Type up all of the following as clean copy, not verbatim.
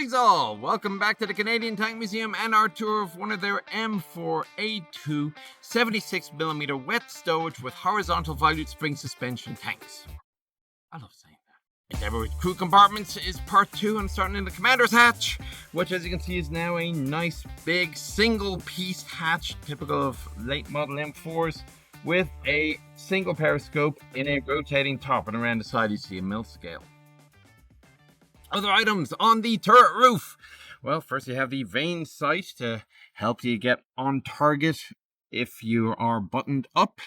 Greetings all! Welcome back to the Canadian Tank Museum and our tour of one of their M4A2 76mm wet stowage with horizontal volute spring suspension tanks. I love saying that. Endeavour with crew compartments is part 2 and starting in the commander's hatch, which as you can see is now a nice big single piece hatch typical of late model M4s with a single periscope in a rotating top, and around the side you see a mill scale. Other items on the turret roof. Well, first you have the vane sight to help you get on target if you are buttoned up.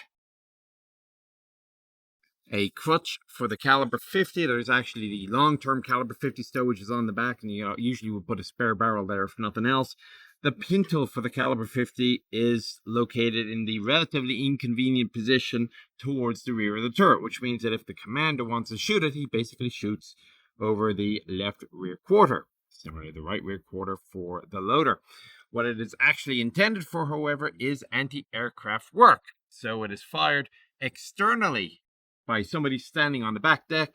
A crutch for the caliber 50. There's actually the long-term caliber 50 stowage is on the back, and you usually would put a spare barrel there if nothing else. The pintle for the caliber 50 is located in the relatively inconvenient position towards the rear of the turret, which means that if the commander wants to shoot it, he basically shoots over the left rear quarter. Similarly, the right rear quarter for the loader. What it is actually intended for, however, is anti-aircraft work. So it is fired externally by somebody standing on the back deck,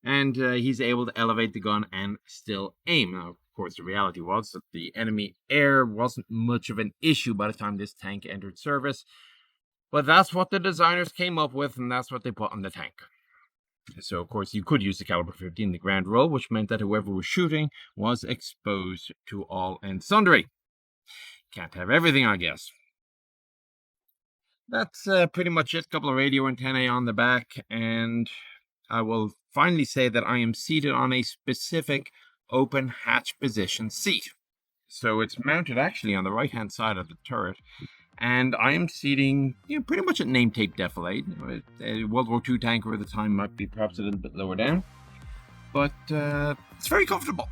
and he's able to elevate the gun and still aim. Now, of course, the reality was that the enemy air wasn't much of an issue by the time this tank entered service, but that's what the designers came up with, and that's what they put on the tank. So, of course, you could use the caliber 50 in the ground roll, which meant that whoever was shooting was exposed to all and sundry. Can't have everything, I guess. That's pretty much it. A couple of radio antennae on the back, and I will finally say that I am seated on a specific open hatch position seat. So it's mounted actually on the right-hand side of the turret, and I am seating pretty much at name tape defilade. A World War II tanker at the time might be perhaps a little bit lower down, but it's very comfortable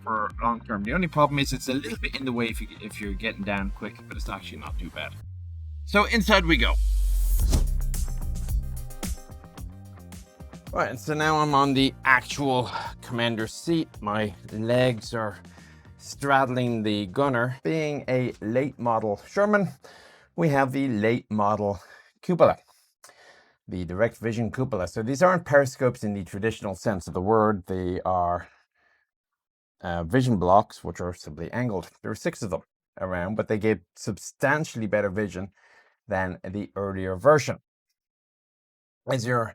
for long term. The only problem is it's a little bit in the way if you're getting down quick, but it's actually not too bad. So inside we go. Right, so now I'm on the actual commander's seat. My legs are straddling the gunner. Being a late model Sherman, we have the late model cupola, the direct vision cupola. So these aren't periscopes in the traditional sense of the word. They are vision blocks, which are simply angled. There are 6 of them around, but they give substantially better vision than the earlier version. As you're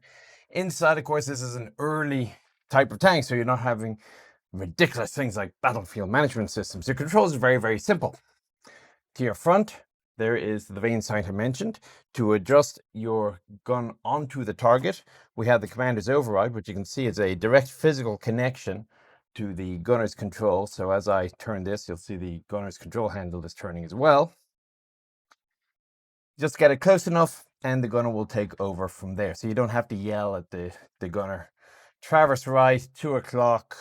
inside, of course, this is an early type of tank, so you're not having ridiculous things like battlefield management systems. Your controls are very, very simple. To your front, there is the vane sight I mentioned. To adjust your gun onto the target, we have the commander's override, which you can see is a direct physical connection to the gunner's control. So as I turn this, you'll see the gunner's control handle is turning as well. Just get it close enough and the gunner will take over from there. So you don't have to yell at the gunner. Traverse right, 2 o'clock,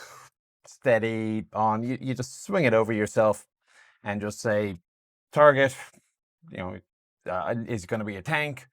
steady on. You just swing it over yourself and just say, target, is going to be a tank.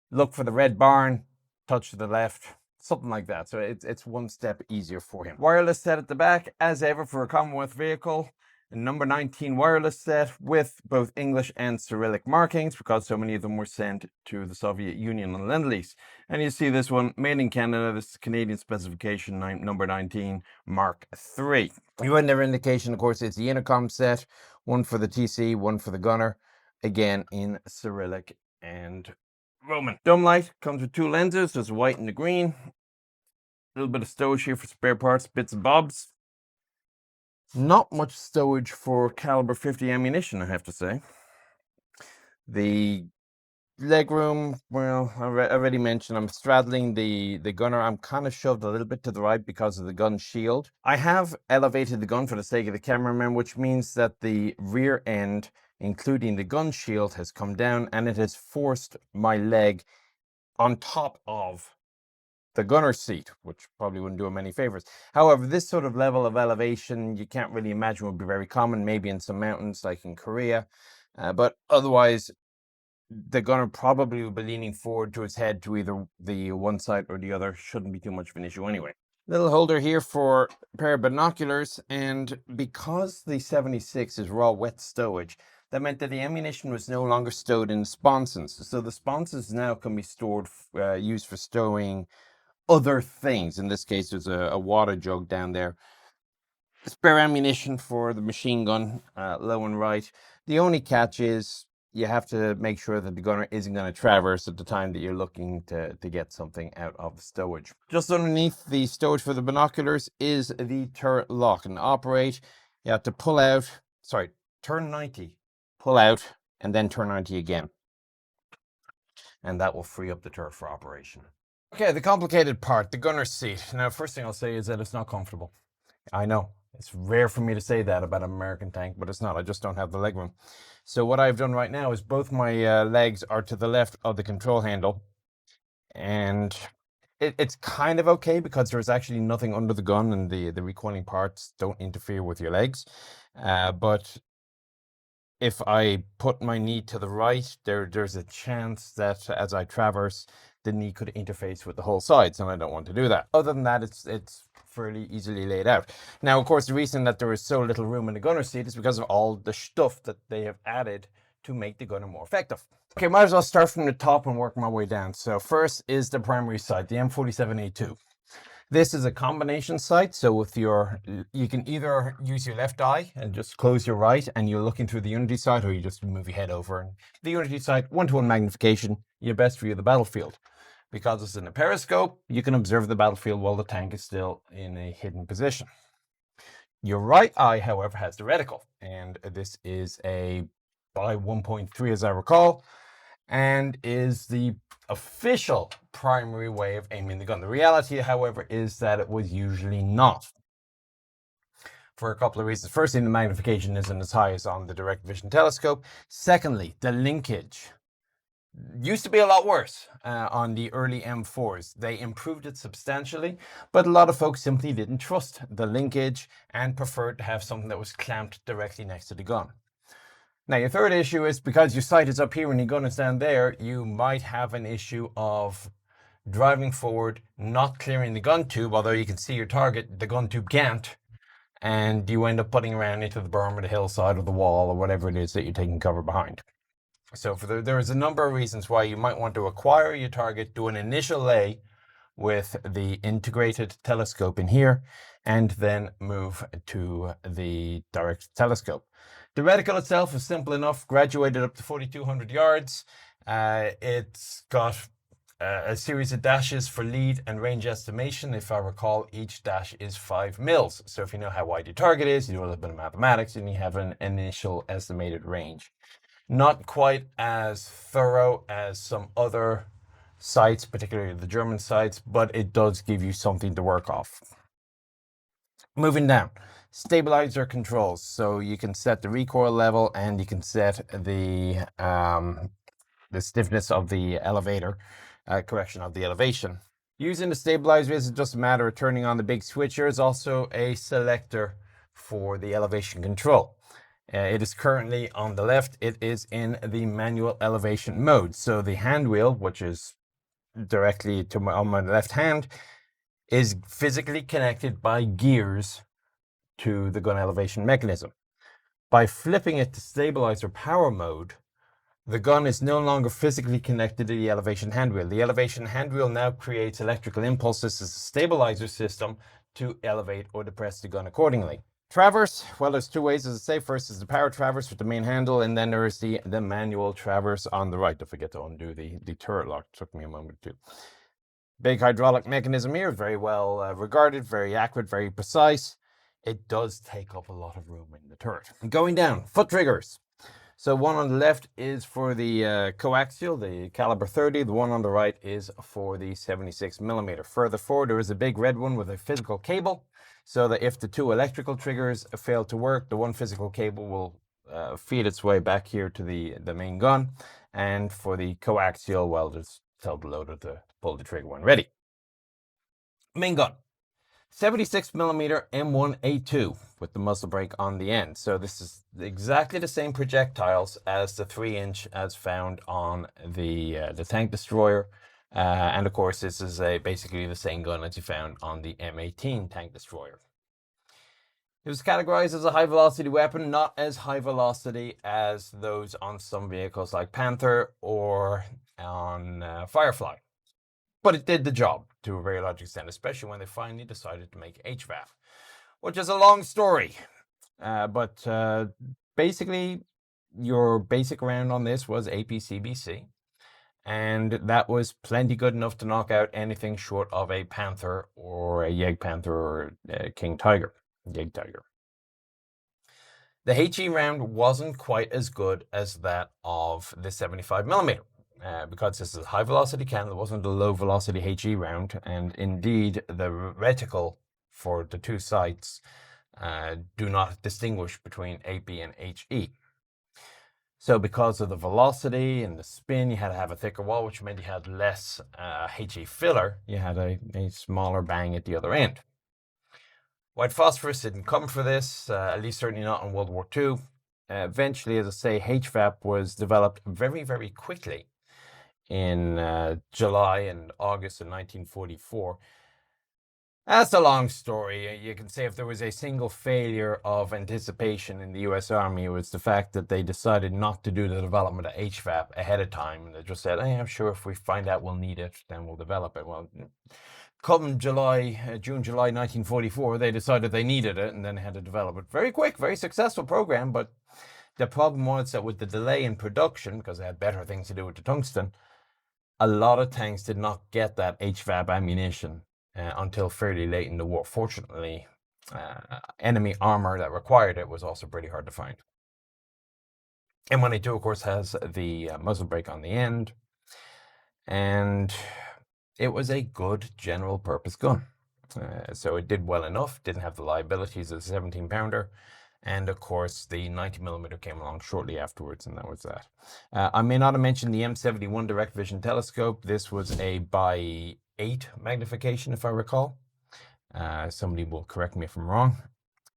Look for the red barn, touch to the left, something like that. So it's one step easier for him. Wireless set at the back, as ever for a Commonwealth vehicle. A number 19 wireless set with both English and Cyrillic markings because so many of them were sent to the Soviet Union on Lend-Lease. And you see this one made in Canada. This is Canadian specification number 19 Mark III. You have their indication, of course, it's the intercom set, one for the TC, one for the gunner, again in Cyrillic and Roman. Dome light comes with 2 lenses. There's white and the green. A little bit of stowage here for spare parts, bits and bobs. Not much stowage for caliber 50 ammunition, I have to say. The legroom, well, I already mentioned I'm straddling the gunner. I'm kind of shoved a little bit to the right because of the gun shield. I have elevated the gun for the sake of the cameraman, which means that the rear end, including the gun shield, has come down and it has forced my leg on top of the gunner's seat, which probably wouldn't do him any favors. However, this sort of level of elevation, you can't really imagine would be very common, maybe in some mountains like in Korea. But otherwise, the gunner probably will be leaning forward to his head to either the one side or the other. Shouldn't be too much of an issue anyway. Little holder here for a pair of binoculars, and because the 76 is raw wet stowage, that meant that the ammunition was no longer stowed in sponsons. So the sponsons now can be stored, used for stowing other things. In this case, there's a water jug down there. spare ammunition for the machine gun, low and right. The only catch is you have to make sure that the gunner isn't going to traverse at the time that you're looking to get something out of the stowage. Just underneath the stowage for the binoculars is the turret lock. And to operate, you have to pull out, sorry, turn 90, pull out, and then turn 90 again. And that will free up the turret for operation. Okay, the complicated part, the gunner's seat. Now, first thing I'll say is that it's not comfortable. I know. It's rare for me to say that about an American tank, but it's not. I just don't have the leg room. So what I've done right now is both my legs are to the left of the control handle. And it's kind of okay because there's actually nothing under the gun and the recoiling parts don't interfere with your legs. But if I put my knee to the right, there's a chance that as I traverse, the knee could interface with the whole sides, and I don't want to do that. Other than that, it's fairly easily laid out. Now, of course, the reason that there is so little room in the gunner seat is because of all the stuff that they have added to make the gunner more effective. Okay, might as well start from the top and work my way down. So first is the primary sight, the M4A2. This is a combination sight, so with you can either use your left eye and just close your right and you're looking through the unity sight, or you just move your head over. And the unity sight, 1:1 magnification, your best view of the battlefield. Because it's in a periscope, you can observe the battlefield while the tank is still in a hidden position. Your right eye, however, has the reticle, and this is a by 1.3 as I recall, and is the official primary way of aiming the gun. The reality, however, is that it was usually not, for a couple of reasons. Firstly, the magnification isn't as high as on the direct vision telescope. Secondly, the linkage used to be a lot worse on the early M4s. They improved it substantially, but a lot of folks simply didn't trust the linkage and preferred to have something that was clamped directly next to the gun. Now, your third issue is because your sight is up here and your gun is down there, you might have an issue of driving forward, not clearing the gun tube, although you can see your target, the gun tube can't, and you end up putting around into the berm or the hillside or the wall or whatever it is that you're taking cover behind. So there is a number of reasons why you might want to acquire your target, do an initial lay with the integrated telescope in here, and then move to the direct telescope. The reticle itself is simple enough, graduated up to 4,200 yards. It's got a series of dashes for lead and range estimation. If I recall, each dash is 5 mils. So if you know how wide your target is, you do a little bit of mathematics, and you have an initial estimated range. Not quite as thorough as some other sites, particularly the German sites, but it does give you something to work off. Moving down, stabilizer controls. So you can set the recoil level and you can set the stiffness of the elevator, correction of the elevation. Using the stabilizer isn't just a matter of turning on the big switch. There is also a selector for the elevation control. It is currently on the left. It is in the manual elevation mode. So the hand wheel, which is directly on my left hand, is physically connected by gears to the gun elevation mechanism. By flipping it to stabilizer power mode, the gun is no longer physically connected to the elevation handwheel. The elevation handwheel now creates electrical impulses as a stabilizer system to elevate or depress the gun accordingly. Traverse, well, there's two ways, as I say. First is the power traverse with the main handle, and then there is the manual traverse on the right. Don't forget to undo the turret lock. It took me a moment to. Big hydraulic mechanism here, very well regarded, very accurate, very precise. It does take up a lot of room in the turret. Going down, foot triggers. So one on the left is for the coaxial, the caliber 30. The one on the right is for the 76mm. Further forward, there is a big red one with a physical cable, so that if the two electrical triggers fail to work, the one physical cable will feed its way back here to the main gun. And for the coaxial, well, just tell the loader to pull the trigger when ready. Main gun. 76mm M4A2 with the muzzle brake on the end. So this is exactly the same projectiles as the 3-inch as found on the tank destroyer. And of course, this is basically the same gun as you found on the M18 tank destroyer. It was categorized as a high velocity weapon, not as high velocity as those on some vehicles like Panther or on Firefly. But it did the job to a very large extent, especially when they finally decided to make HVAF. which is a long story. But basically, your basic round on this was APCBC, and that was plenty good enough to knock out anything short of a Panther or a Jagdpanther or a King Tiger, Jagdtiger. The HE round wasn't quite as good as that of the 75mm. Because this is a high velocity cannon, it wasn't a low velocity HE round, and indeed the reticle for the two sights do not distinguish between AP and HE. So because of the velocity and the spin, you had to have a thicker wall, which meant you had less HE filler. You had a smaller bang at the other end. White phosphorus didn't come for this, at least certainly not in World War II. Eventually, as I say, HVAP was developed very, very quickly in July and August of 1944. That's a long story. You can say if there was a single failure of anticipation in the US Army, it was the fact that they decided not to do the development of HVAP ahead of time. They just said, hey, I'm sure if we find out we'll need it, then we'll develop it. Well, come June, July 1944, they decided they needed it and then had to develop it. Very quick, very successful program, but the problem was that with the delay in production, because they had better things to do with the tungsten, a lot of tanks did not get that HVAP ammunition until fairly late in the war. Fortunately, enemy armor that required it was also pretty hard to find. M1A2, of course, has the muzzle brake on the end, and it was a good general purpose gun. So it did well enough, didn't have the liabilities of the 17-pounder, and of course the 90mm came along shortly afterwards, and that was that. I may not have mentioned the M71 direct vision telescope. This was a by 8 magnification, if I recall. Somebody will correct me if I'm wrong.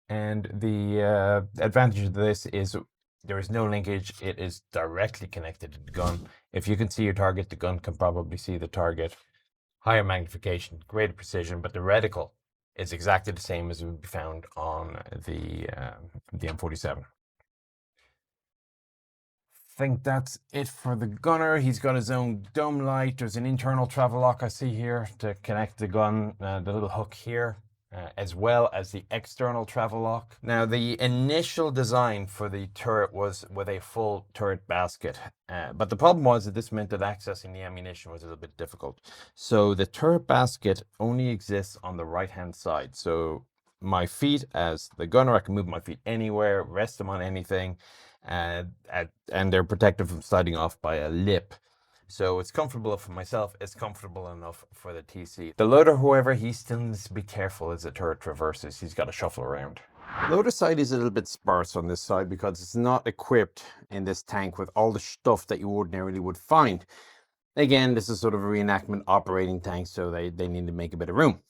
And the advantage of this is there is no linkage. It is directly connected to the gun. If you can see your target, the gun can probably see the target. Higher magnification, greater precision, but the reticle is exactly the same as would be found on the M47. I think that's it for the gunner. He's got his own dome light. There's an internal travel lock I see here to connect the gun, the little hook here, as well as the external travel lock. Now, the initial design for the turret was with a full turret basket, but the problem was that this meant that accessing the ammunition was a little bit difficult. So the turret basket only exists on the right-hand side. So my feet, as the gunner, I can move my feet anywhere, rest them on anything, and they're protected from sliding off by a lip. So it's comfortable for myself, it's comfortable enough for the TC. The loader, however, he still needs to be careful as the turret traverses. He's got to shuffle around. Loader side is a little bit sparse on this side because it's not equipped in this tank with all the stuff that you ordinarily would find. Again, this is sort of a reenactment operating tank, so they need to make a bit of room.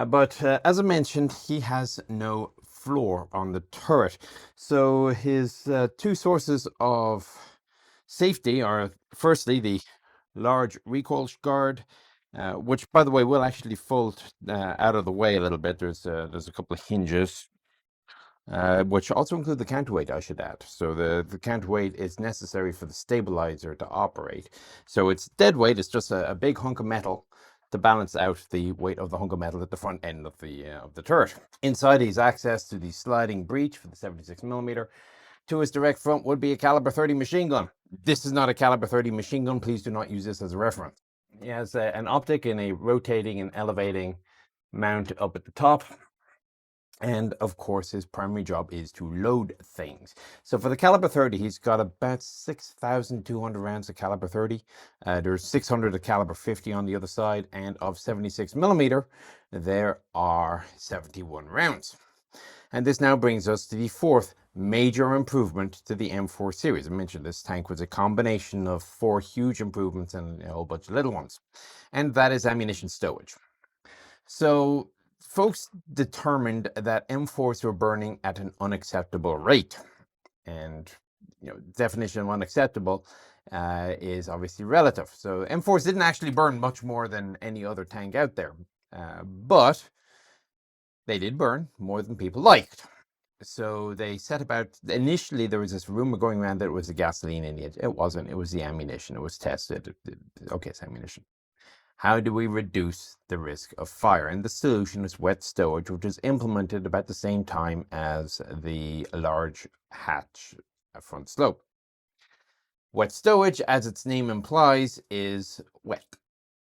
But as I mentioned, he has no floor on the turret. So his two sources of safety are firstly the large recoil guard, which by the way will actually fold out of the way a little bit. There's a couple of hinges, which also include the counterweight, I should add. So the counterweight is necessary for the stabilizer to operate. So it's dead weight, it's just a big hunk of metal to balance out the weight of the hunk of metal at the front end of the turret. Inside, he's access to the sliding breech for the 76mm. To his direct front would be a caliber 30 machine gun. This is not a caliber 30 machine gun. Please do not use this as a reference. He has an optic and a rotating and elevating mount up at the top. And of course, his primary job is to load things. So for the caliber 30, he's got about 6,200 rounds of caliber 30. There's 600 of caliber 50 on the other side. And of 76mm, there are 71 rounds. And this now brings us to the fourth major improvement to the M4 series. I mentioned this tank was a combination of 4 huge improvements and a whole bunch of little ones. And that is ammunition stowage. So folks determined that M4s were burning at an unacceptable rate. And, definition of unacceptable is obviously relative. So M4s didn't actually burn much more than any other tank out there. But they did burn more than people liked. So they set about, initially there was this rumor going around that it was the gasoline in it. It wasn't, it was the ammunition. It was tested. Okay, it's ammunition. How do we reduce the risk of fire? And the solution is wet stowage, which is implemented about the same time as the large hatch front slope. Wet stowage, as its name implies, is wet.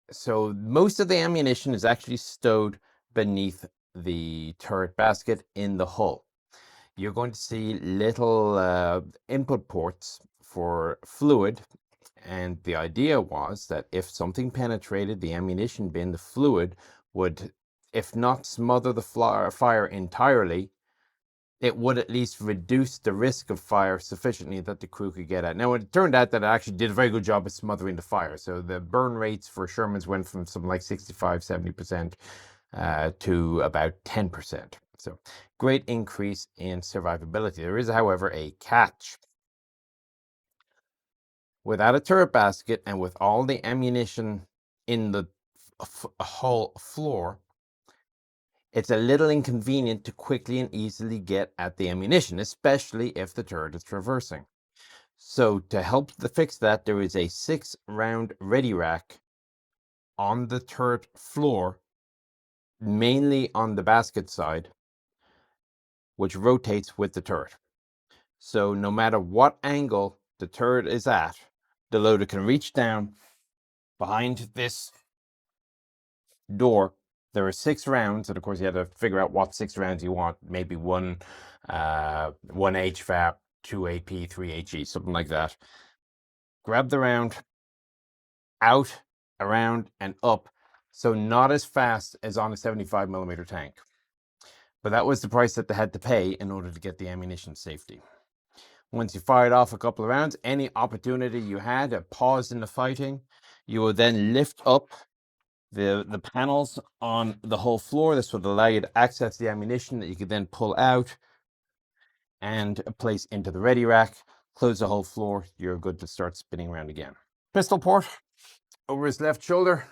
So most of the ammunition is actually stowed beneath the turret basket in the hull. You're going to see little input ports for fluid, and the idea was that if something penetrated the ammunition bin, the fluid would, if not smother the fire entirely, it would at least reduce the risk of fire sufficiently that the crew could get out. Now, it turned out that it actually did a very good job of smothering the fire. So the burn rates for Shermans went from something like 65, 70% to about 10%. So great increase in survivability. There is, however, a catch. Without a turret basket and with all the ammunition in the hull floor, it's a little inconvenient to quickly and easily get at the ammunition, especially if the turret is traversing. So to help fix that, there is a 6-round ready rack on the turret floor, mainly on the basket side, which rotates with the turret. So no matter what angle the turret is at, the loader can reach down behind this door. There are 6 rounds, and of course you have to figure out what 6 rounds you want. Maybe one HVAP, 2 AP, 3 HE, something like that. Grab the round, out, around, and up. So not as fast as on a 75mm tank. But that was the price that they had to pay in order to get the ammunition safety. Once you fired off a couple of rounds, any opportunity you had, a pause in the fighting, you will then lift up the panels on the whole floor. This would allow you to access the ammunition that you could then pull out and place into the ready rack. Close the whole floor, you're good to start spinning around again. Pistol port over his left shoulder.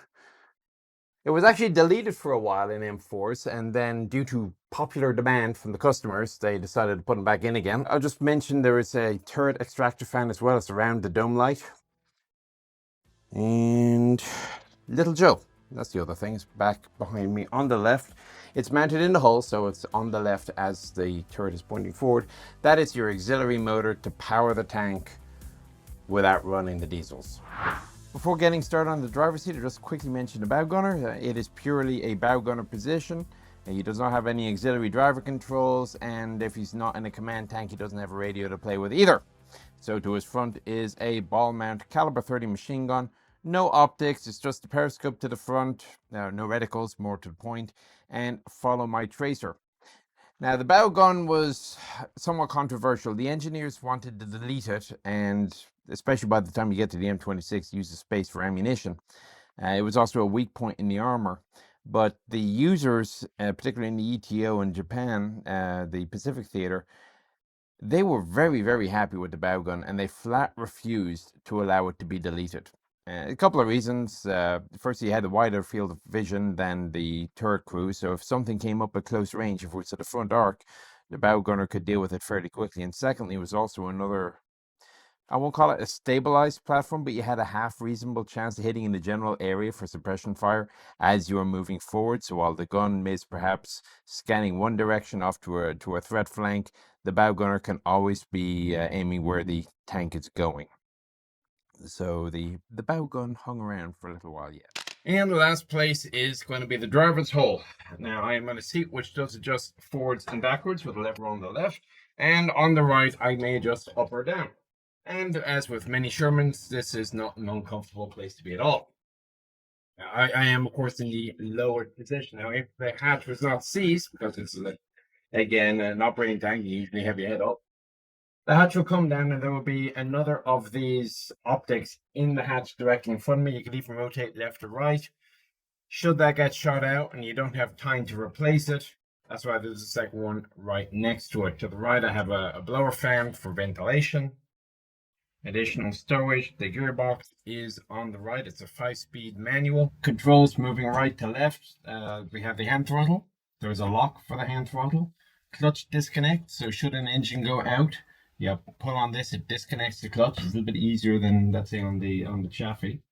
It was actually deleted for a while in M4s, and then due to popular demand from the customers, they decided to put them back in again. I'll just mention there is a turret extractor fan as well as around the dome light. And Little Joe, that's the other thing, is back behind me on the left. It's mounted in the hull, so it's on the left as the turret is pointing forward. That is your auxiliary motor to power the tank without running the diesels. Before getting started on the driver's seat, I'll just quickly mention the bow gunner. It is purely a bow gunner position. He does not have any auxiliary driver controls, and if he's not in a command tank, he doesn't have a radio to play with either. So to his front is a ball mount caliber 30 machine gun. No optics, it's just a periscope to the front, no reticles, more to the point, and follow my tracer. Now, the bow gun was somewhat controversial. The engineers wanted to delete it, and especially by the time you get to the M26, use the space for ammunition. It was also a weak point in the armor. But the users, particularly in the ETO in Japan, the Pacific Theater, they were very, very happy with the bow gun, and they flat refused to allow it to be deleted. A couple of reasons. First, he had a wider field of vision than the turret crew, so if something came up at close range, if it was at the front arc, the bow gunner could deal with it fairly quickly. And secondly, it was also another, I won't call it a stabilized platform, but you had a half reasonable chance of hitting in the general area for suppression fire as you are moving forward. So while the gun is perhaps scanning one direction off to a threat flank, the bow gunner can always be aiming where the tank is going. So the bow gun hung around for a little while yet. And the last place is going to be the driver's hole. Now I am on a seat which does adjust forwards and backwards with a lever on the left, and on the right I may adjust up or down. And as with many Shermans, this is not an uncomfortable place to be at all. Now, I am of course in the lower position. Now if the hatch was not seized, because it's again an operating tank, you usually have your head up. The hatch will come down and there will be another of these optics in the hatch directly in front of me. You can even rotate left or right. Should that get shot out and you don't have time to replace it, that's why there's a second one right next to it. To the right, I have a blower fan for ventilation. Additional stowage. The gearbox is on the right. It's a 5-speed manual. Controls moving right to left. We have the hand throttle. There's a lock for the hand throttle. Clutch disconnect. So should an engine go out, pull on this, it disconnects the clutch. It's a little bit easier than, let's say, on the chassis.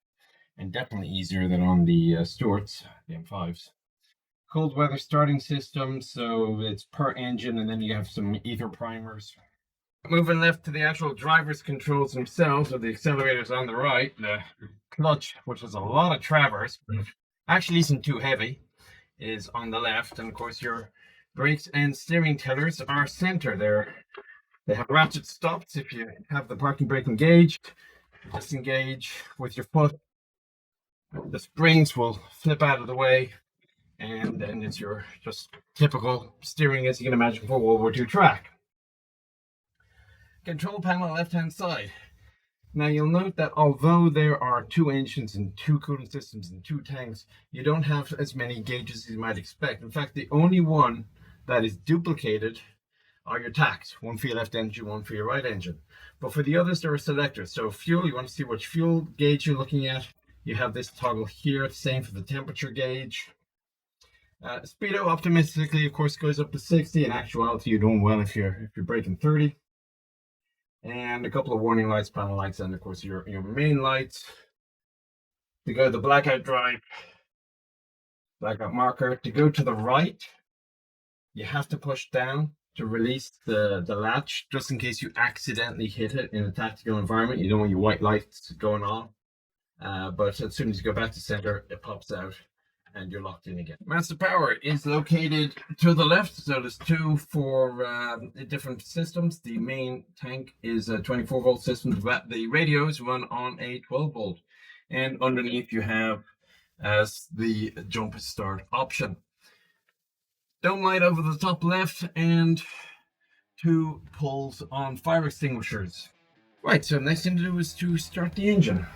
and definitely easier than on the Stuarts, the M5s. Cold weather starting system, so it's per engine, and then you have some ether primers. Moving left to the actual driver's controls themselves, with the accelerators on the right, the clutch, which has a lot of traverse, but actually isn't too heavy, is on the left, and of course your brakes and steering tillers are center there. They have ratchet stops if you have the parking brake engaged. Disengage with your foot. The springs will flip out of the way, and then it's your just typical steering, as you can imagine, for World War II track. Control panel left hand side. Now you'll note that although there are 2 engines and 2 cooling systems and 2 tanks, you don't have as many gauges as you might expect. In fact, the only one that is duplicated are your tacks. One for your left engine, one for your right engine. But for the others, there are selectors. So fuel, you want to see which fuel gauge you're looking at. You have this toggle here, same for the temperature gauge. Speedo optimistically, of course, goes up to 60. In actuality, you're doing well if you're braking 30. And a couple of warning lights, panel lights, and of course your main lights. To go to the blackout drive, blackout marker. To go to the right, you have to push down to release the latch, just in case you accidentally hit it in a tactical environment. You don't want your white lights going on. But as soon as you go back to center, it pops out and you're locked in again. Master power is located to the left, so there's 2 for different systems. The main tank is a 24 volt system. The radios run on a 12 volt, and underneath you have as the jump start option. Dome light over the top left, and 2 pulls on fire extinguishers. Right, so next thing to do is to start the engine.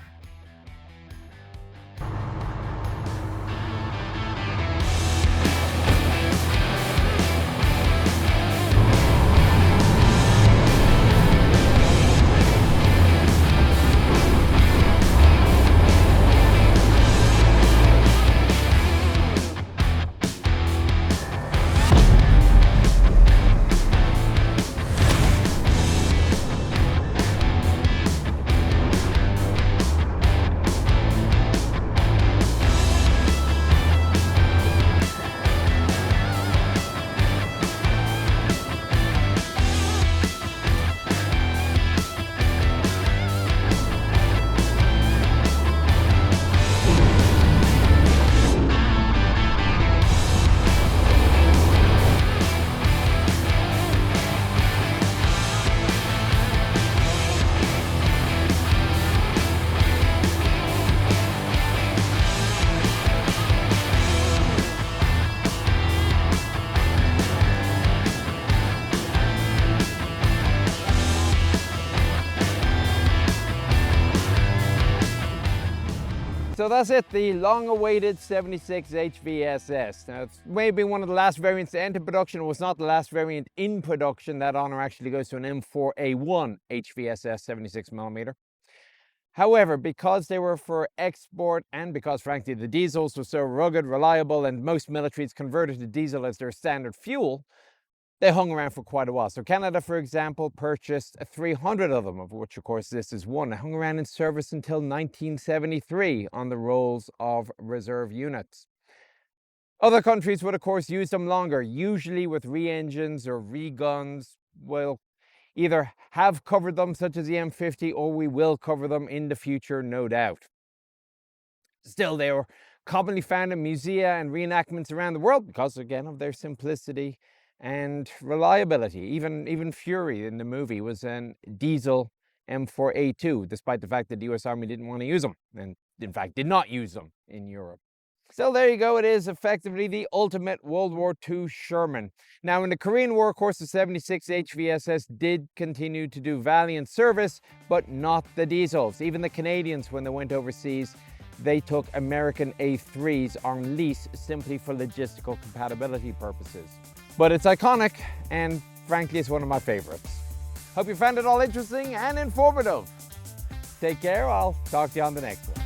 So that's it, the long-awaited 76 HVSS. Now, it's maybe one of the last variants to enter production. It was not the last variant in production. That honor actually goes to an M4A1 HVSS 76mm. However, because they were for export, and because frankly the diesels were so rugged, reliable, and most militaries converted to diesel as their standard fuel, they hung around for quite a while. So Canada, for example, purchased 300 of them, of which, of course, this is one. They hung around in service until 1973 on the rolls of reserve units. Other countries would, of course, use them longer, usually with re-engines or re-guns. We'll either have covered them, such as the M50, or we will cover them in the future, no doubt. Still, they were commonly found in musea and reenactments around the world because, again, of their simplicity and reliability. Even Fury in the movie was an diesel M4A2, despite the fact that the US Army didn't want to use them, and in fact did not use them in Europe. So there you go, it is effectively the ultimate World War II Sherman. Now in the Korean War, of course, the 76 HVSS did continue to do valiant service, but not the diesels. Even the Canadians, when they went overseas, they took American A3s on lease simply for logistical compatibility purposes. But it's iconic, and frankly, it's one of my favorites. Hope you found it all interesting and informative. Take care, I'll talk to you on the next one.